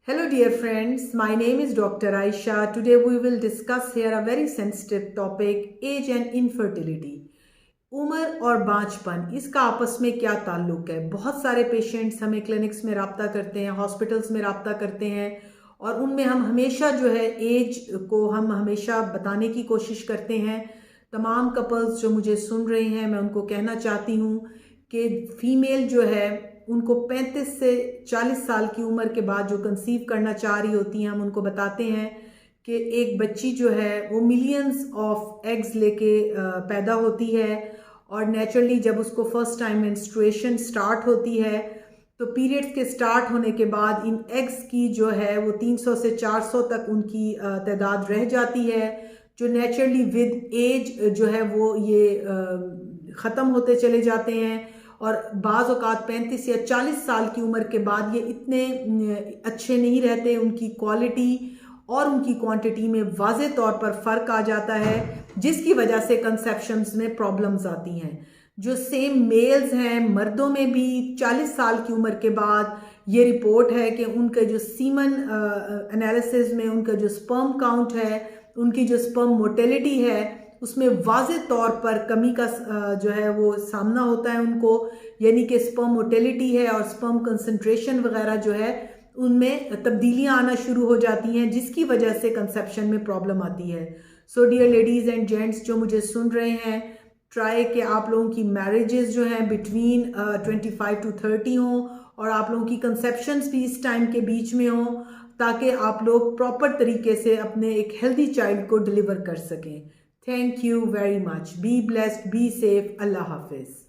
Hello dear friends, my name is Dr. Aisha. Today we will discuss here a very sensitive topic, age and infertility. उम्र और बांझपन इसका आपस में क्या ताल्लुक है। बहुत सारे पेशेंट्स हमें क्लिनिक्स में रब्ता करते हैं, हॉस्पिटल्स में रब्ता करते हैं और उनमें हम हमेशा जो है एज को हम हमेशा बताने की कोशिश करते हैं। तमाम कपल्स जो मुझे सुन रहे हैं मैं उनको कहना चाहती हूँ कि फीमेल जो है उनको 35 से 40 साल की उम्र के बाद जो कंसीव करना चाह रही होती हैं हम उनको बताते हैं कि एक बच्ची जो है वो मिलियंस ऑफ एग्स लेके पैदा होती है और नेचुरली जब उसको फर्स्ट टाइम मेंस्ट्रुएशन स्टार्ट होती है तो पीरियड्स के स्टार्ट होने के बाद इन एग्स की जो है वो 300 से 400 तक उनकी तादाद रह जाती है, जो नेचुरली विद एज जो है वो ये ख़त्म होते चले जाते हैं और बाज़ औक़ात 35 या 40 साल की उम्र के बाद ये इतने अच्छे नहीं रहते, उनकी क्वालिटी और उनकी क्वांटिटी में वाज़े तौर पर फ़र्क आ जाता है जिसकी वजह से कंसेप्शंस में प्रॉब्लम्स आती हैं। जो सेम मेल्स हैं मर्दों में भी 40 साल की उम्र के बाद ये रिपोर्ट है कि उनका जो सीमन एनालिसिस में उनका जो स्पर्म काउंट है, उनकी जो स्पर्म मोटेलिटी है उसमें वाज़े तौर पर कमी का जो है वो सामना होता है उनको, यानी कि स्पर्म मोटेलिटी है और स्पर्म कंसंट्रेशन वगैरह जो है उनमें तब्दीलियां आना शुरू हो जाती हैं जिसकी वजह से कंसेप्शन में प्रॉब्लम आती है। So dear ladies and gents जो मुझे सुन रहे हैं, ट्राई कि आप लोगों की मैरिजेस जो हैं बिटवीन 25 to 30 हों और आप लोगों की कंसेप्शंस भी इस टाइम के बीच में हों ताकि आप लोग प्रॉपर तरीके से अपने एक हेल्दी चाइल्ड को डिलीवर कर सकें। Thank you very much. Be blessed, be safe. Allah Hafiz.